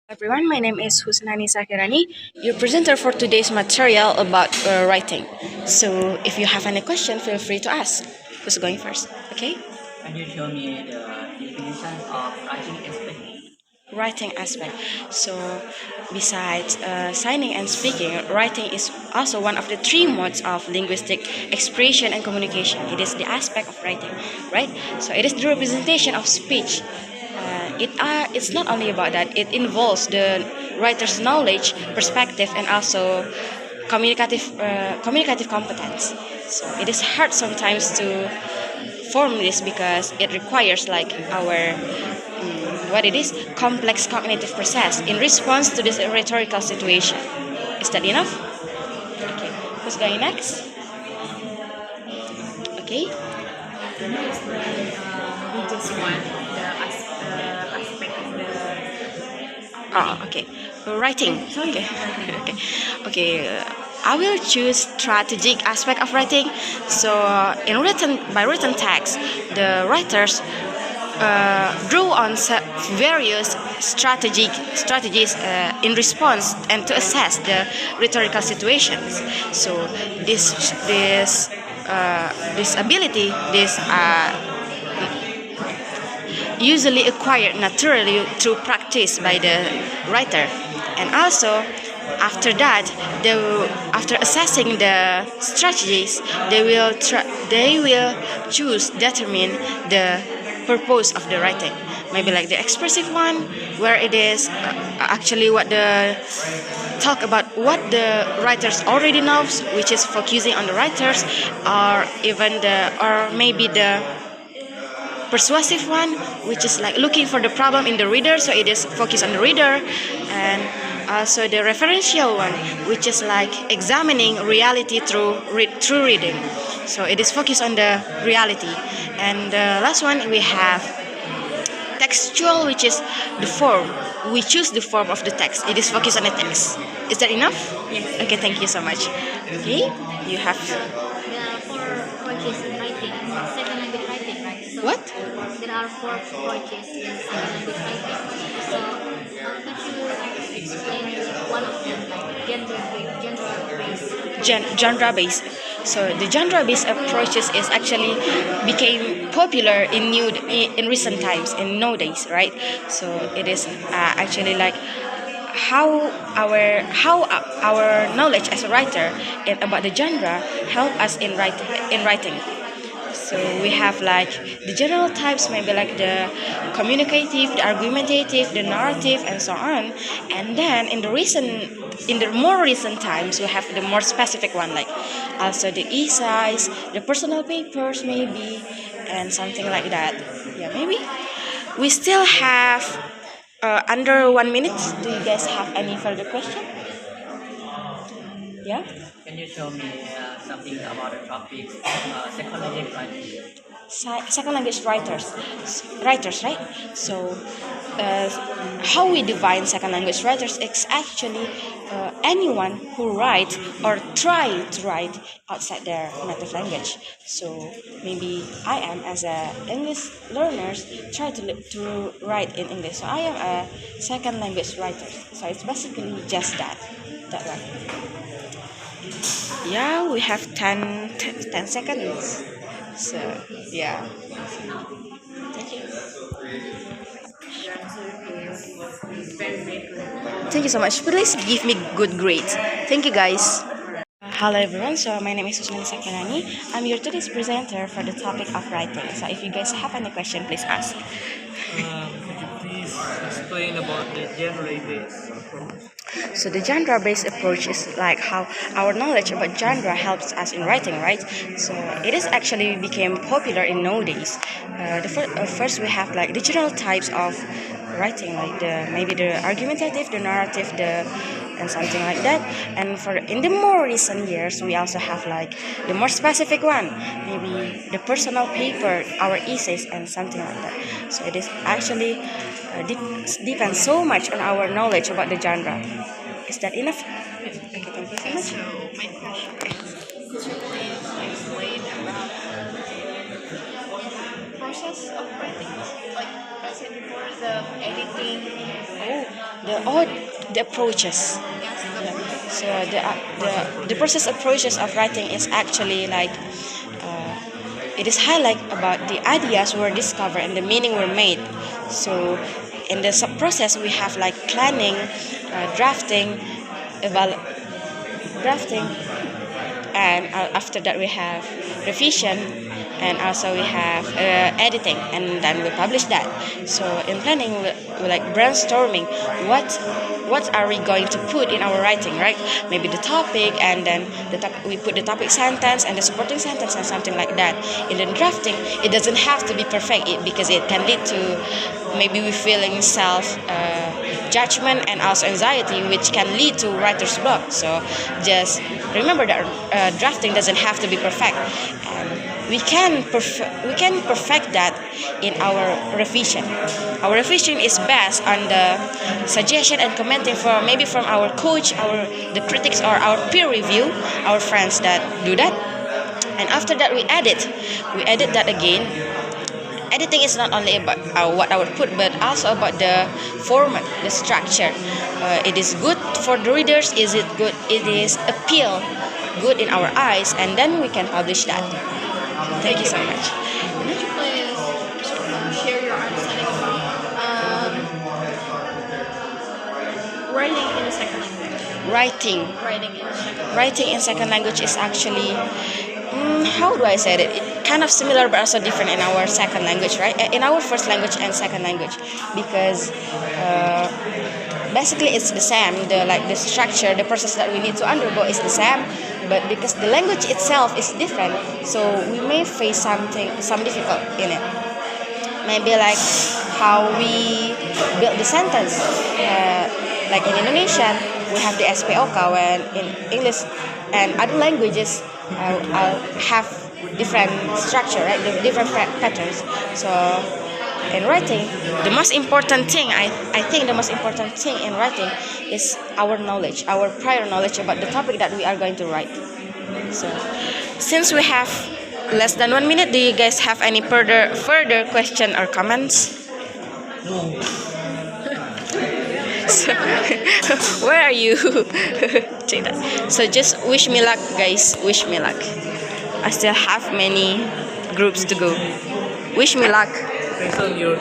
Everyone, my name is Husna Khairani, your presenter for today's material about writing. So, if you have any question, feel free to ask. Who's going first? Okay? Can you tell me the definition of writing aspect? Writing aspect. So, besides signing and speaking, writing is also one of the three modes of linguistic expression and communication. It is the aspect of writing, right? So, it is the representation of speech. It's not only about that. It involves the writer's knowledge, perspective, and also communicative competence. So it is hard sometimes to form this because it requires like our what it is complex cognitive process in response to this rhetorical situation. Is that enough? Okay. Who's going next? Okay. We just want the aspect of the Oh, okay. Writing. Okay. Okay. Okay. I will choose strategic aspect of writing. So, in written text, the writers drew on various strategies in response and to assess the rhetorical situations. So, this ability, this usually acquired naturally through practice by the writer, and also after assessing the strategies, they will choose determine the purpose of the writing, maybe like the expressive one, where it is actually what the talk about what the writers already knows, which is focusing on the writers, or even the or maybe the persuasive one, which is like looking for the problem in the reader, so it is focused on the reader, and also the referential one, which is like examining reality through reading, so it is focused on the reality. And the last one we have textual, which is the form. We choose the form of the text. It is focused on the text. Is that enough? yes. Okay, thank you so much. Okay, you have There are four approaches in writing, second language writing, right? So what? there are four approaches in second language writing. So could you explain one of them, like Genre based. So the genre based approaches is actually became popular in recent times, in nowadays, right? So it is actually like how our knowledge as a writer about the genre help us in writing. So we have like the general types, maybe like the communicative, the argumentative, the narrative, and so on. And then in the more recent times, we have the more specific one, like also the essays, the personal papers, maybe, and something like that. Yeah, maybe. We still have under 1 minute. Do you guys have any further question? Yeah. Can you tell me something about the topic psychology writing? Second language writers, right? So uh, how we define second language writers is actually anyone who write or try to write outside their native language. So maybe I am, as a English learners, try to write in English, so I am a second language writer. So it's basically just that one. Yeah, we have 10 seconds. So, yeah. Thank you so much. Please give me good grades. Thank you, guys. Hello, everyone. So, my name is Husna Khairani. I'm your today's presenter for the topic of writing. So, if you guys have any question, please ask. Could you please explain about the genre-based approach? So the genre-based approach is like how our knowledge about genre helps us in writing, right? So it is actually became popular in nowadays. First we have like the general types of writing, like the maybe the argumentative, the narrative, the and something like that. And for in the more recent years, we also have like the more specific one, maybe the personal paper, our essays, and something like that. So it is actually depends so much on our knowledge about the genre. Is that enough? Okay, thank you so much. So my question is, could you please explain about the process of writing? Like I said before, the editing. Oh, the approaches. Yeah. So the process approaches of writing is actually like it is highlight about the ideas were discovered and the meaning were made. So in the sub process we have like planning, drafting, eval- drafting, and after that we have revision, and also we have editing, and then we publish that. So in planning we like brainstorming what are we going to put in our writing, right? Maybe the topic, and then we put the topic sentence and the supporting sentence and something like that. In the drafting, it doesn't have to be perfect because it can lead to maybe we feeling self judgment and also anxiety, which can lead to writer's block. So just remember that drafting doesn't have to be perfect, and we can perfect that in our revision. Our revision is based on the suggestion and commenting from our coach, the critics, or our peer review, our friends that do that. And after that we edit that again. Editing is not only about what I would put, but also about the format, the structure. It is good for the readers. Is it good? It is appeal good in our eyes, and then we can publish that. Thank you so much. Could you please share your understanding about writing in a second language? Writing. Writing in second language is actually, how do I say it? It kind of similar but also different in our second language, right? In our first language and second language, because basically it's the same. The structure, the process that we need to undergo is the same, but because the language itself is different, so we may face some difficult in it. Maybe like how we build the sentence. Like in Indonesian, we have the SPOK, when in English and other languages have different structure, right? The different patterns. So in writing, the most important thing, I think the most important thing in writing is our knowledge, our prior knowledge about the topic that we are going to write. So since we have less than 1 minute, do you guys have any further question or comments? No. So, where are you? Check that. So just wish me luck, guys. Wish me luck. I still have many groups to go. Wish me luck. Based on your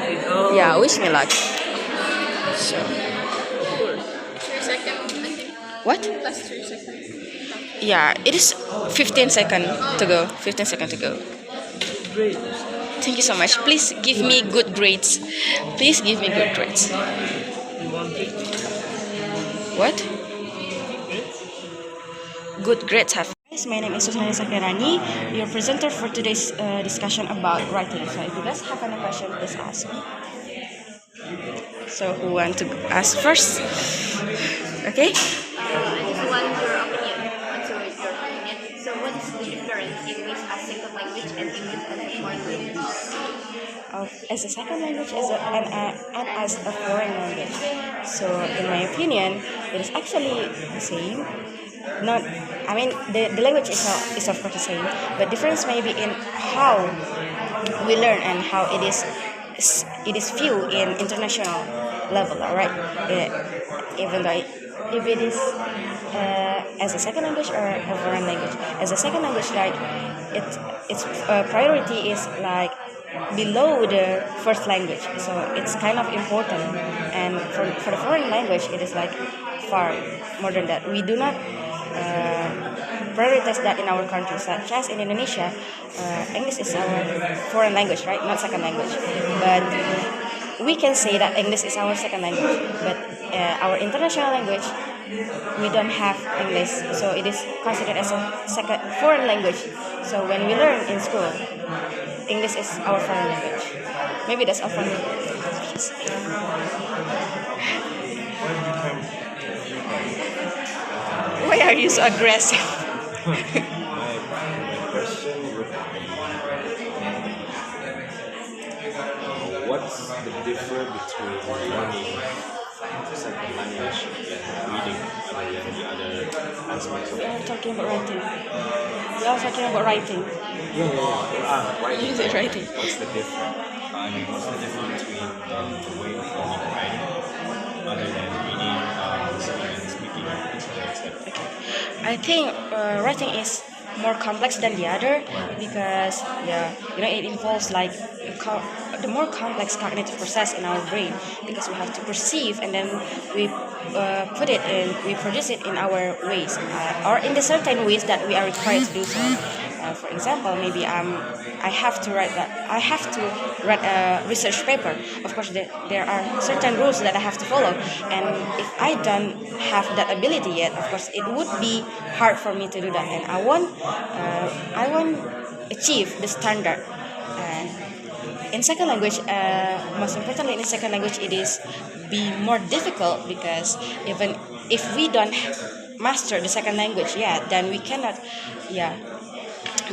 Yeah, wish me luck. So 3 seconds, I think. what? Plus 3 seconds. Yeah, it is 15 seconds to go. 15 seconds to go. great. Thank you so much. Please give me good grades. Please give me good grades. You want it? What? Good grades have. My name is Husna Khairani, your presenter for today's discussion about writing. So if you guys have any question, please ask me. So who want to ask first? Okay. I just want your opinion. So what is the difference in English as second language and English as a foreign language? As a second language and as a foreign language. So in my opinion, it is actually the same. Not, I mean, the language is of course the same, but difference maybe in how we learn and how it is viewed in international level, alright? Even though if it is as a second language or a foreign language, as a second language, like its priority is like below the first language, so it's kind of important. And for the foreign language, it is like far more than that. We do not prioritize that in our country, such as in Indonesia. English is our foreign language, right? Not second language, but we can say that English is our second language. But our international language, we don't have English, so it is considered as a second foreign language. So when we learn in school, English is our foreign language. Maybe that's all from me. Why are you so aggressive? My question would be, what's the difference between learning second language and reading other than the other aspects of We it? are talking about writing. We are talking about writing. Writing. You said writing. What's the difference? What's the difference between the way of learning writing other than reading, listening, and speaking to an extent? I think writing is more complex than the other because it involves like the more complex cognitive process in our brain because we have to perceive and then we we produce it in our ways or in the certain ways that we are required to do so. For example, maybe I have to write a research paper. Of course, there are certain rules that I have to follow, and if I don't have that ability yet, of course, it would be hard for me to do that, and I won't achieve the standard. And in second language, most importantly, in second language, it is be more difficult because even if we don't master the second language yet, then we cannot,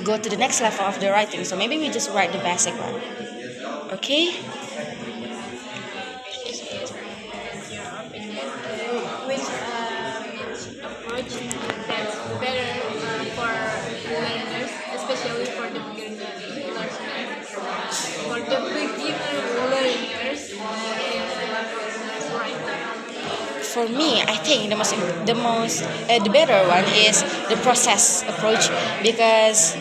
go to the next level of the writing. So maybe we just write the basic one. Okay. Which approach that's better for learners, especially for the beginner learners. For the beginner learners, For me, I think the better one is the process approach because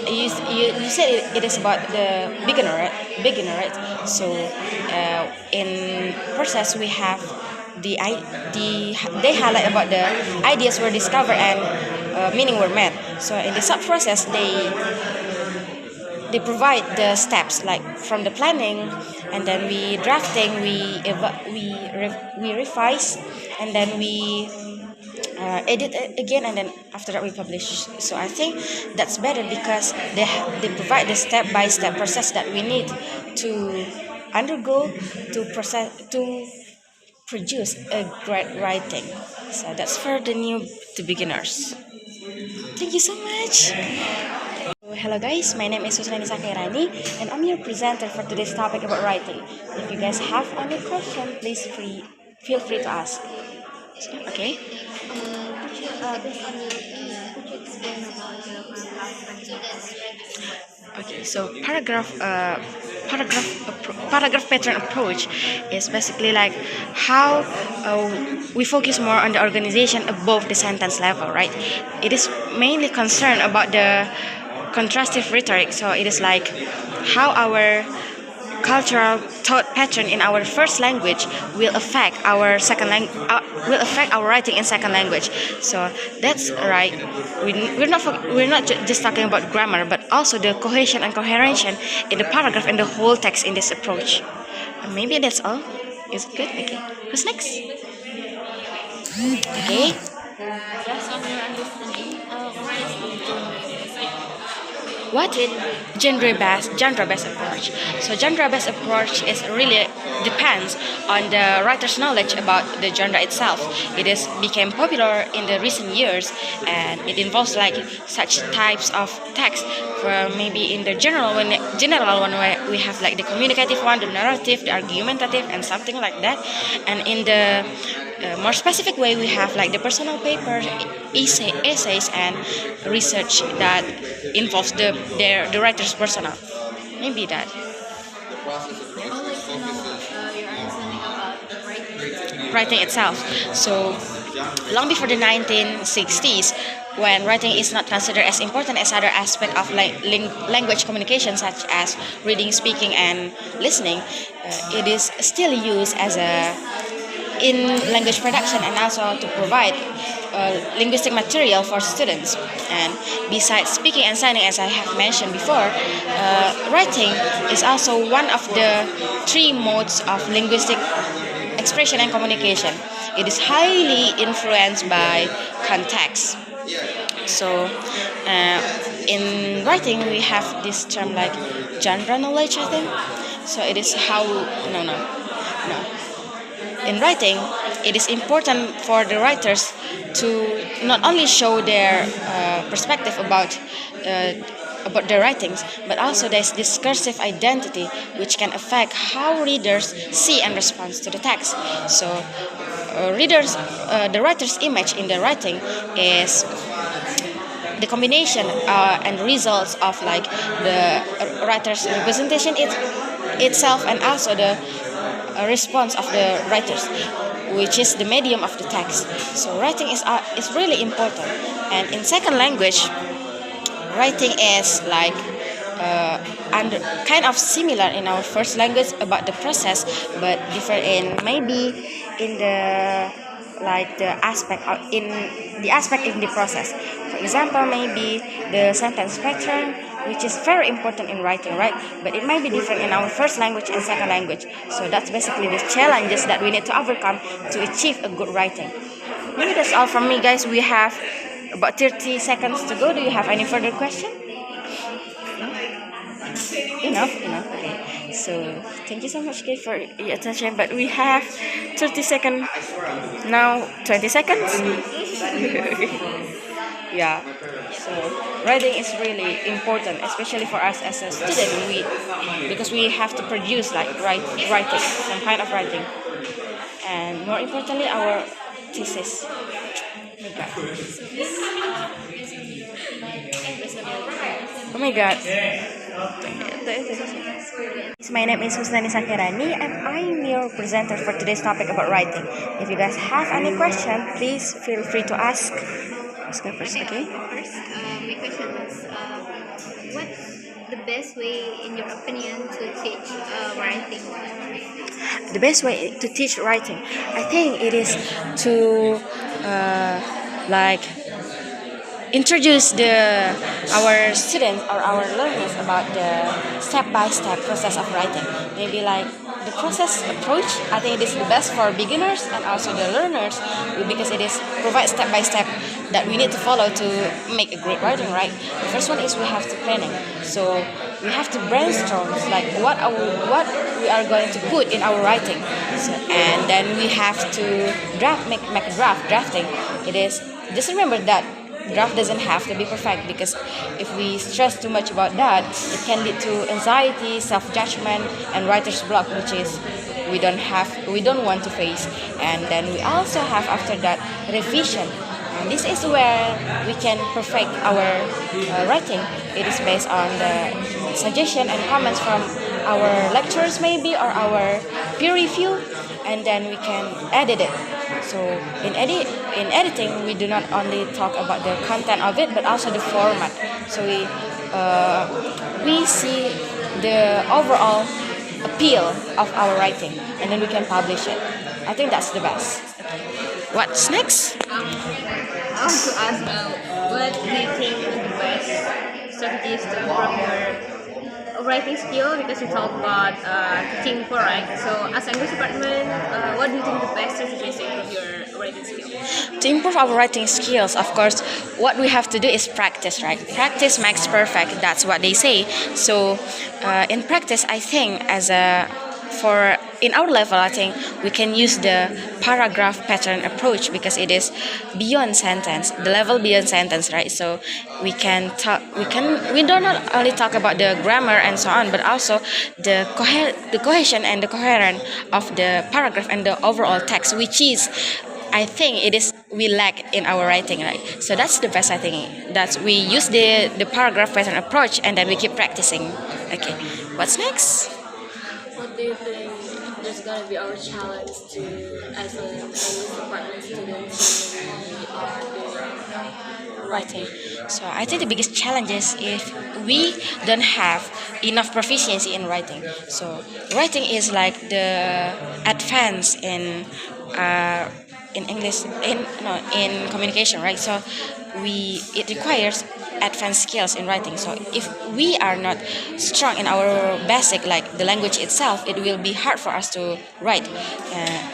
you said it is about the beginner, right? So in process we have they highlight about the ideas were discovered and meaning were met. So in the sub process they provide the steps like from the planning and then we drafting we revise and then we edit it again and then after that we publish. So I think that's better because they provide the step-by-step process that we need to undergo to produce a great writing. So that's for the beginners. Thank you so much. Hello guys, my name is Husna Khairani and I'm your presenter for today's topic about writing. If you guys have any question, please feel free to ask. Okay. based on your opinion, could you explain about the Okay, so paragraph pattern approach is basically like how we focus more on the organization above the sentence level, right? It is mainly concerned about the contrastive rhetoric. So it is like how our cultural thought pattern in our first language will affect our will affect our writing in second language. So that's right. We're not just talking about grammar, but also the cohesion and coherention in the paragraph and the whole text in this approach. Maybe that's all. Is it good? Okay. Who's next? Okay. Just on your understanding, what is What? Genre-based approach. So genre-based approach is really depends on the writer's knowledge about the genre itself. It is became popular in the recent years, and it involves like such types of text. For maybe in the general one where we have like the communicative one, the narrative, the argumentative, and something like that. And in the more specific way, we have like the personal papers, essays, and research that involves the writer's personal. Maybe that. Writing itself. So long before the 1960s, when writing is not considered as important as other aspects of language communication, such as reading, speaking, and listening, it is still used as in language production and also to provide linguistic material for students. And besides speaking and signing, as I have mentioned before, writing is also one of the three modes of linguistic expression and communication. It is highly influenced by context. So in writing we have this term like genre knowledge, I think. So it is how no. In writing, it is important for the writers to not only show their perspective about their writings, but also there's discursive identity which can affect how readers see and respond to the text. So the writer's image in the writing is the combination and results of like the writer's representation itself and also the response of the writers, which is the medium of the text. So writing is really important. And in second language, writing is like and kind of similar in our first language about the process, but different in maybe in the like the aspect of, in the aspect in the process. For example, maybe the sentence pattern, which is very important in writing, right? But it might be different in our first language and second language. So that's basically the challenges that we need to overcome to achieve a good writing. Maybe that's all from me, guys. We have about 30 seconds to go. Do you have any further question? Enough. Okay. So thank you so much, guys, for your attention. But we have 30 seconds now. 20 seconds. Yeah. So writing is really important, especially for us as a student. Because we have to produce like writing, some kind of writing, and more importantly, our thesis. Oh my god. My name is Husna Khairani, and I'm your presenter for today's topic about writing. If you guys have any question, please feel free to ask. Let's go first, okay? My question is, what's the best way, in your opinion, to teach writing? The best way to teach writing, I think it is to like introduce our students or our learners about the step-by-step process of writing. Maybe like the process approach. I think it is the best for beginners and also the learners, because it is provide step-by-step that we need to follow to make a great writing, right? The first one is we have to planning. So we have to brainstorm like what we are going to put in our writing. So, and then we have to make a drafting. It is just remember that draft doesn't have to be perfect, because if we stress too much about that, it can lead to anxiety, self-judgment, and writer's block, which is we don't want to face. And then we also have after that revision, and this is where we can perfect our writing. It is based on the suggestion and comments from our lecturers maybe, or our peer review, and then we can edit it. So in editing, we do not only talk about the content of it, but also the format. So we see the overall appeal of our writing, and then we can publish it. I think that's the best. What's next? I want to ask, what do you think is the best strategies to improve your writing skill? Because you talk about teaching before, right? So as English department, what do you think the best strategies to improve your writing skill? To improve our writing skills, of course, what we have to do is practice, right? Practice makes perfect. That's what they say. So in practice, I think in our level, I think we can use the paragraph pattern approach, because it is beyond sentence, the level beyond sentence, right? So we do not only talk about the grammar and so on, but also the cohesion and the coherence of the paragraph and the overall text, which is, I think it is we lack in our writing, right? So that's the best, I think. That we use the paragraph pattern approach, and then we keep practicing. Okay, what's next? What do you think is going to be our challenge to, as an English department students, when we are doing writing? So I think the biggest challenge is if we don't have enough proficiency in writing. So writing is like the advance in English in communication, right? So it requires advanced skills in writing. So if we are not strong in our basic, like the language itself, it will be hard for us to write.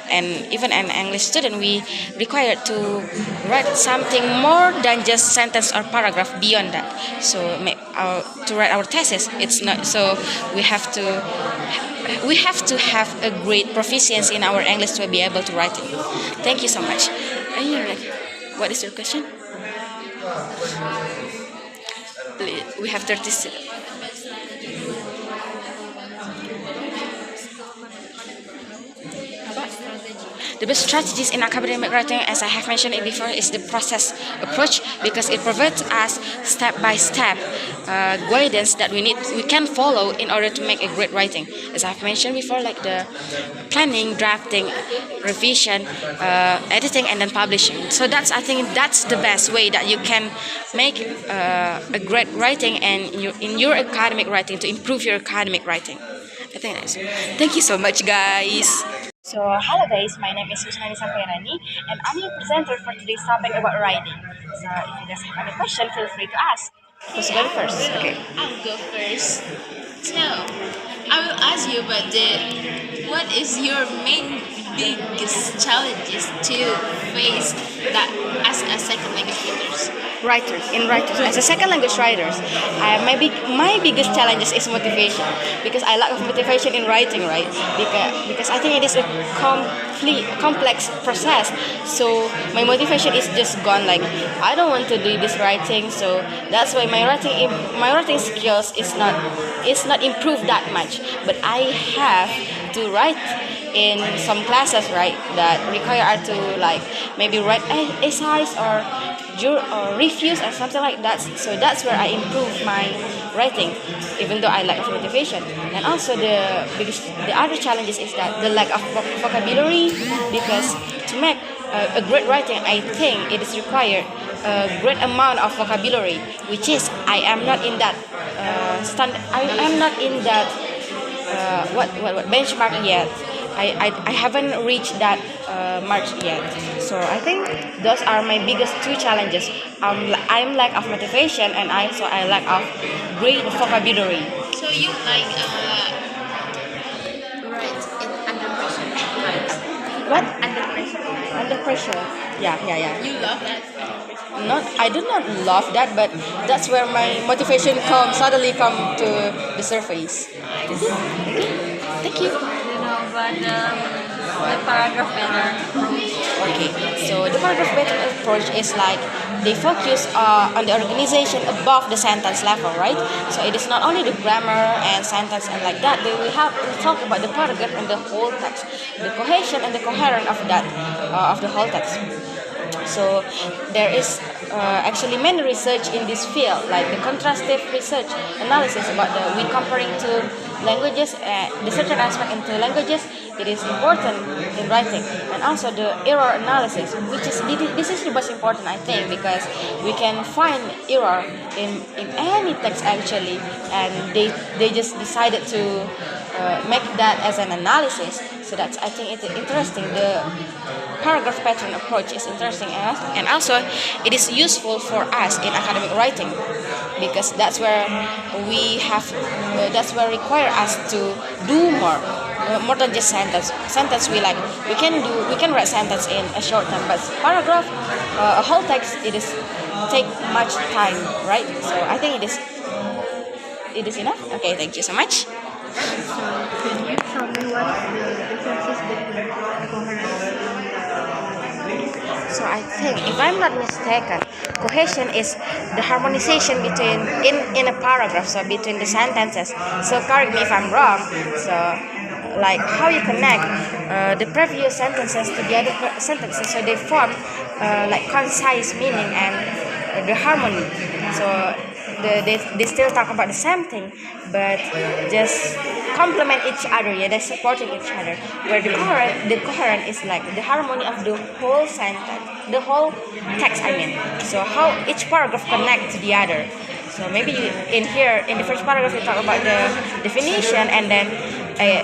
And even an English student, we require to write something more than just sentence or paragraph beyond that. So to write our thesis, it's not so we have to have a great proficiency in our English to be able to write it. Thank you so much. And you're like, what is your question? We have 30 seconds. the best strategies in academic writing, as I have mentioned it before, is the process approach, because it provides us step-by-step guidance that we can follow in order to make a great writing. As I've mentioned before, like the planning, drafting, revision, editing, and then publishing. So I think that's the best way that you can make a great writing and in your academic writing, to improve your academic writing. I think that's it. Thank you so much, guys. So, hello guys, my name is Husna Khairani, and I'm your presenter for today's topic about writing. So, if you guys have any question, feel free to ask. Who's going first? Okay. I'll go first. So, I will ask you about what is your main biggest challenges to face that as a second language speakers? Writers, as a second language writers, my biggest challenges is motivation, because I lack of motivation in writing, right? Because I think it is a complex process. So my motivation is just gone. Like, I don't want to do this writing, so that's why my writing skills is not improved that much. But I have to write in some classes, right, that require to like maybe write essays or reviews or something like that. So that's where I improve my writing, even though I lack of motivation. And also the other challenges is that the lack of vocabulary, because to make a great writing, I think it is required a great amount of vocabulary, which is I am not in that I'm not in that what benchmark yet. I haven't reached that mark yet. So I think those are my biggest two challenges. I'm lack of motivation, and I lack of great vocabulary. So you like write in under pressure, right? What? Under pressure. Under pressure. Yeah. You love that? I do not love that, but that's where my motivation suddenly come to the surface. Thank you. But the paragraph better. Okay, so the paragraph better approach is like they focus on the organization above the sentence level, right? So it is not only the grammar and sentence and like that. They will have to talk about the paragraph and the whole text, the cohesion and the coherence of that of the whole text. So there is actually many research in this field, like the contrastive research analysis about we comparing to languages, the certain aspect into languages. It is important in writing, and also the error analysis, which is this is the most important, I think, because we can find error in any text actually, and they just decided to make that as an analysis. So that's, I think, it's interesting. The paragraph pattern approach is interesting, and also it is useful for us in academic writing, because that's where require us to do more than just sentence. We can write sentence in a short time, but paragraph, a whole text, it is take much time, right? So I think it is enough. Okay, thank you so much. Can you tell me what the differences between coherence So I think, if I'm not mistaken, cohesion is the harmonization between in a paragraph, so between the sentences. So correct me if I'm wrong. So like how you connect the previous sentences to the other sentences, so they form like concise meaning and the harmony. So they still talk about the same thing, but just complement each other. Yeah, they're supporting each other. Where the coherent is like the harmony of the whole sentence, the whole text. I mean, so how each paragraph connects to the other. So maybe in the first paragraph you talk about the definition, and then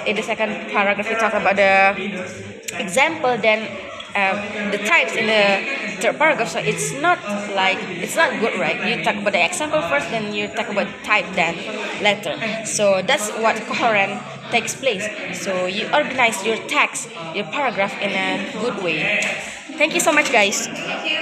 in the second paragraph you talk about the example, then the types in the third paragraph. So it's not good, right? You talk about the example first, then you talk about type then later. So that's what coherent takes place. So you organize your text, your paragraph in a good way. Thank you so much, guys. Thank you.